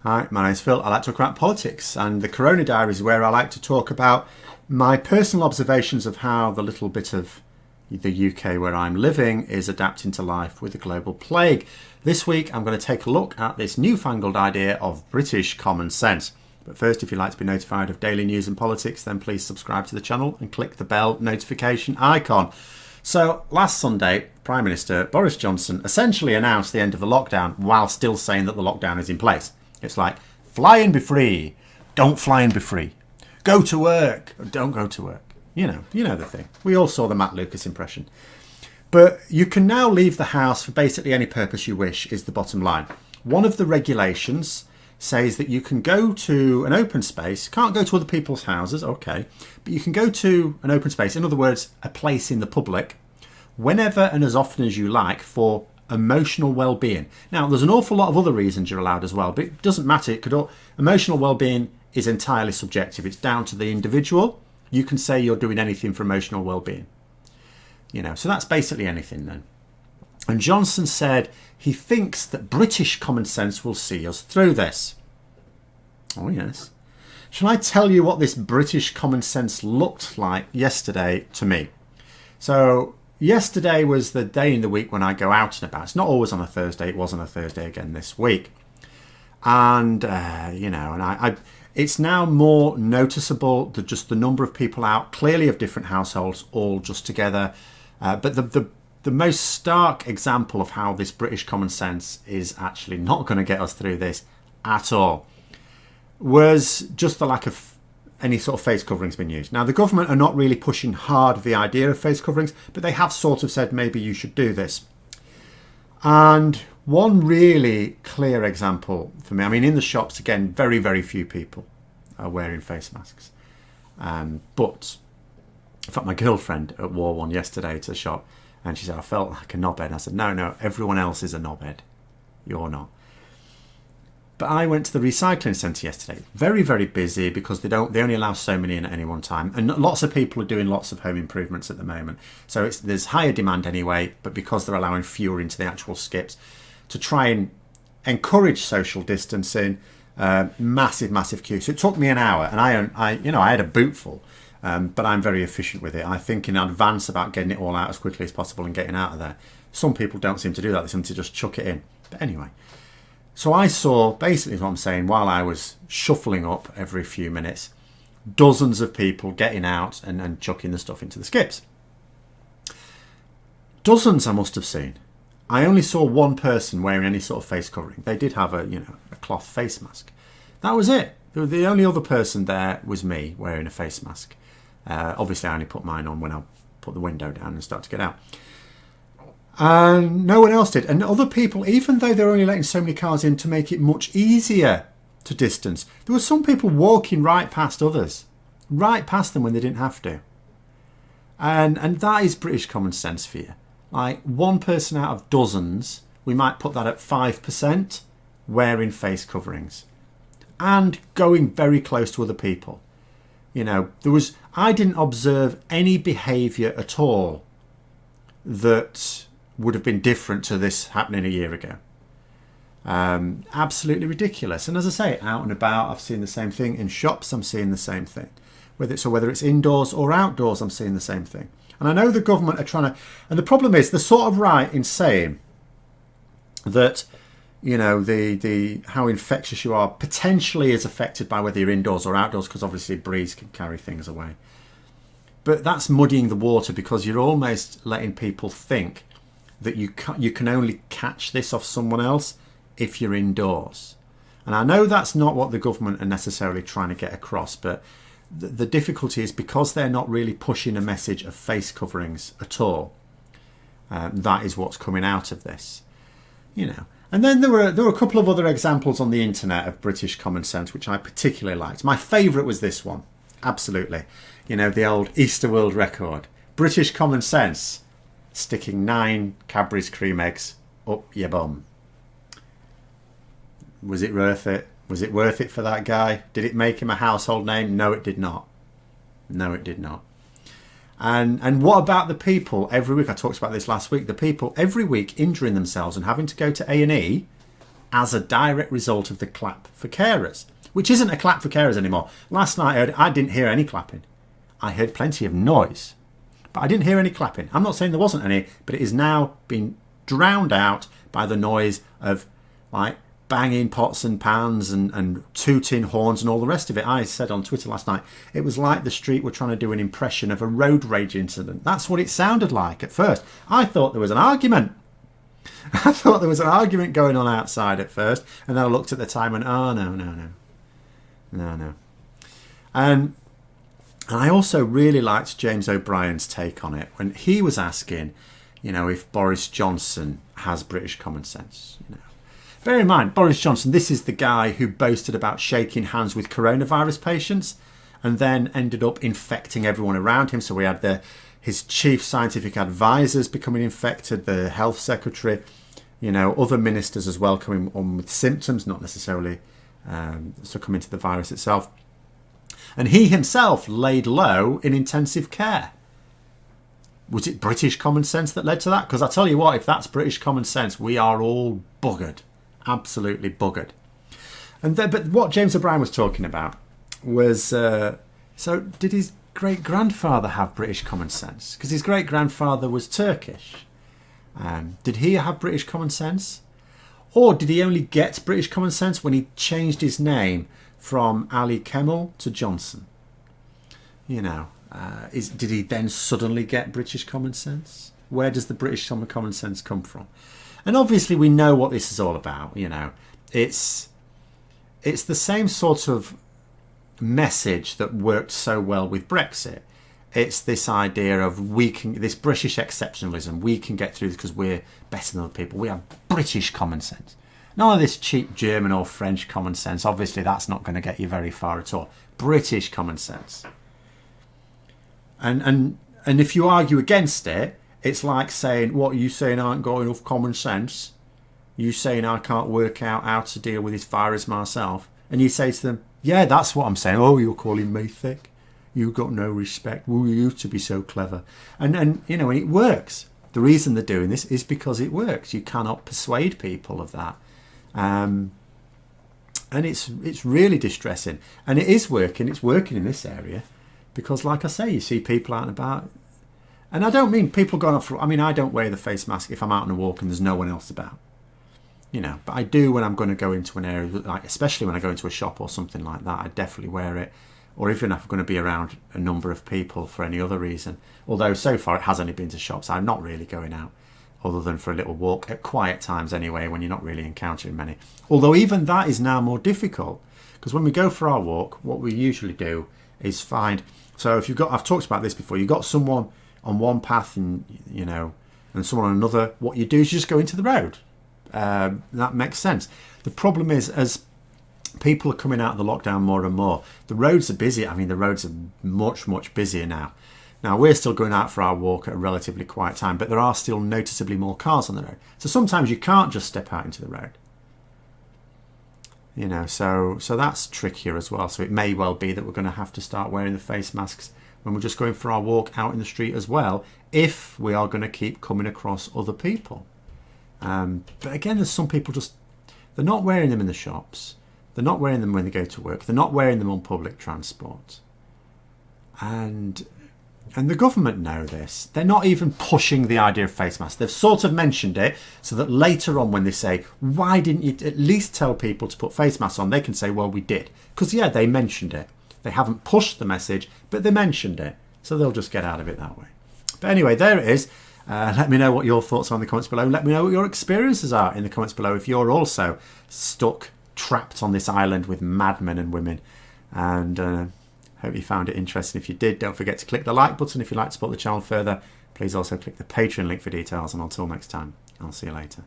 Hi, my name's Phil. I like to talk about politics, and the Corona Diaries is where I like to talk about my personal observations of how the little bit of the UK where I'm living is adapting to life with the global plague. This week I'm going to take a look at this newfangled idea of British common sense. But first, if you'd like to be notified of daily news and politics, then please subscribe to the channel and click the bell notification icon. So last Sunday, Prime Minister Boris Johnson essentially announced the end of the lockdown while still saying that the lockdown is in place. It's like, fly and be free, don't fly and be free. Go to work, or don't go to work. You know the thing. We all saw the Matt Lucas impression. But you can now leave the house for basically any purpose you wish, is the bottom line. One of the regulations says that you can go to an open space, can't go to other people's houses, okay, but you can go to an open space, in other words, a place in the public, whenever and as often as you like for emotional well-being. Now, there's an awful lot of other reasons you're allowed as well, but it doesn't matter. Emotional well-being is entirely subjective. It's down to the individual. You can say you're doing anything for emotional well-being. So that's basically anything then. And Johnson said he thinks that British common sense will see us through this. Oh, yes. Shall I tell you what this British common sense looked like yesterday to me? So yesterday was the day in the week when I go out and about. It's not always on a Thursday. It was on a Thursday again this week. And, it's now more noticeable that just the number of people out, clearly of different households, all just together. But the most stark example of how this British common sense is actually not going to get us through this at all was just the lack of any sort of face coverings being used. Now, the government are not really pushing hard the idea of face coverings, but they have sort of said maybe you should do this. And one really clear example for me, in the shops, again, very, very few people are wearing face masks. But, in fact, my girlfriend wore one yesterday to the shop, and she said, I felt like a knobhead. I said, no, everyone else is a knobhead. You're not. But I went to the recycling centre yesterday. Very, very busy because they only allow so many in at any one time. And lots of people are doing lots of home improvements at the moment. So there's higher demand anyway, but because they're allowing fewer into the actual skips to try and encourage social distancing, massive queue. So it took me an hour, and I had a boot full, but I'm very efficient with it. I think in advance about getting it all out as quickly as possible and getting out of there. Some people don't seem to do that. They seem to just chuck it in. But anyway. So I saw, basically what I'm saying, while I was shuffling up every few minutes, dozens of people getting out and chucking the stuff into the skips. Dozens I must have seen. I only saw one person wearing any sort of face covering. They did have a cloth face mask. That was it. The only other person there was me wearing a face mask. Obviously, I only put mine on when I put the window down and start to get out. And no one else did. And other people, even though they're only letting so many cars in to make it much easier to distance, there were some people walking right past others, right past them when they didn't have to. And that is British common sense for you. Like one person out of dozens, we might put that at 5%, wearing face coverings and going very close to other people. I didn't observe any behaviour at all that would have been different to this happening a year ago. Absolutely ridiculous. And as I say, out and about, I've seen the same thing. In shops, I'm seeing the same thing. Whether it's indoors or outdoors, I'm seeing the same thing. And I know the government are trying to... And the problem is, they're sort of right in saying that, the how infectious you are potentially is affected by whether you're indoors or outdoors, because obviously breeze can carry things away. But that's muddying the water, because you're almost letting people think that you can only catch this off someone else if you're indoors. And I know that's not what the government are necessarily trying to get across, but the difficulty is because they're not really pushing a message of face coverings at all. That is what's coming out of this. And then there were a couple of other examples on the internet of British common sense, which I particularly liked. My favourite was this one. Absolutely. The old Easter World Record. British common sense. Sticking 9 Cadbury's cream eggs up your bum. Was it worth it? Was it worth it for that guy? Did it make him a household name? No, it did not. No, it did not. And what about the people every week? I talked about this last week. The people every week injuring themselves and having to go to A&E as a direct result of the clap for carers, which isn't a clap for carers anymore. Last night I didn't hear any clapping. I heard plenty of noise, but I didn't hear any clapping. I'm not saying there wasn't any, but it is now been drowned out by the noise of like banging pots and pans and tooting horns and all the rest of it. I said on Twitter last night, it was like the street were trying to do an impression of a road rage incident. That's what it sounded like at first. I thought there was an argument. I thought there was an argument going on outside at first, and then I looked at the time and, oh, no. And I also really liked James O'Brien's take on it when he was asking, if Boris Johnson has British common sense. Bear in mind, Boris Johnson, this is the guy who boasted about shaking hands with coronavirus patients and then ended up infecting everyone around him. So we had his chief scientific advisors becoming infected, the health secretary, other ministers as well coming on with symptoms, not necessarily succumbing to the virus itself. And he himself laid low in intensive care. Was it British common sense that led to that? Because I tell you what, if that's British common sense, we are all buggered. Absolutely buggered. But what James O'Brien was talking about was, so did his great-grandfather have British common sense? Because his great-grandfather was Turkish. Did he have British common sense? Or did he only get British common sense when he changed his name from Ali Kemal to Johnson? Did he then suddenly get British common sense? Where does the British common sense come from? And obviously we know what this is all about. It's the same sort of message that worked so well with Brexit. It's this idea of this British exceptionalism. We can get through this because we're better than other people. We have British common sense. None of this cheap German or French common sense. Obviously that's not going to get you very far at all. British common sense. And if you argue against it, it's like saying, what, you saying I ain't got enough common sense? You saying I can't work out how to deal with this virus myself? And you say to them, yeah, that's what I'm saying. Oh, you're calling me thick? You've got no respect. Well, you used to be so clever. And it works. The reason they're doing this is because it works. You cannot persuade people of that. And it's really distressing. And it is working. It's working in this area. Because, like I say, you see people out and about. And I don't mean people going off. I don't wear the face mask if I'm out on a walk and there's no one else about. But I do when I'm going to go into an area, like especially when I go into a shop or something like that. I definitely wear it. Or even if I'm going to be around a number of people for any other reason. Although so far it has only been to shops. I'm not really going out other than for a little walk at quiet times anyway, when you're not really encountering many. Although even that is now more difficult, because when we go for our walk, what we usually do is find. So if I've talked about this before, you've got someone on one path and someone on another, what you do is you just go into the road. That makes sense. The problem is, as people are coming out of the lockdown more and more, the roads are busy. The roads are much, much busier now. Now, we're still going out for our walk at a relatively quiet time, but there are still noticeably more cars on the road. So sometimes you can't just step out into the road. So that's trickier as well. So it may well be that we're going to have to start wearing the face masks when we're just going for our walk out in the street as well, if we are going to keep coming across other people. But again, there's some people they're not wearing them in the shops. They're not wearing them when they go to work. They're not wearing them on public transport. And the government know this. They're not even pushing the idea of face masks. They've sort of mentioned it so that later on when they say, why didn't you at least tell people to put face masks on? They can say, well, we did. Because, yeah, they mentioned it. They haven't pushed the message, but they mentioned it. So they'll just get out of it that way. But anyway, there it is. Let me know what your thoughts are in the comments below. Let me know what your experiences are in the comments below if you're also trapped on this island with madmen and women. And hope you found it interesting. If you did, don't forget to click the like button if you'd like to support the channel further. Please also click the Patreon link for details. And until next time, I'll see you later.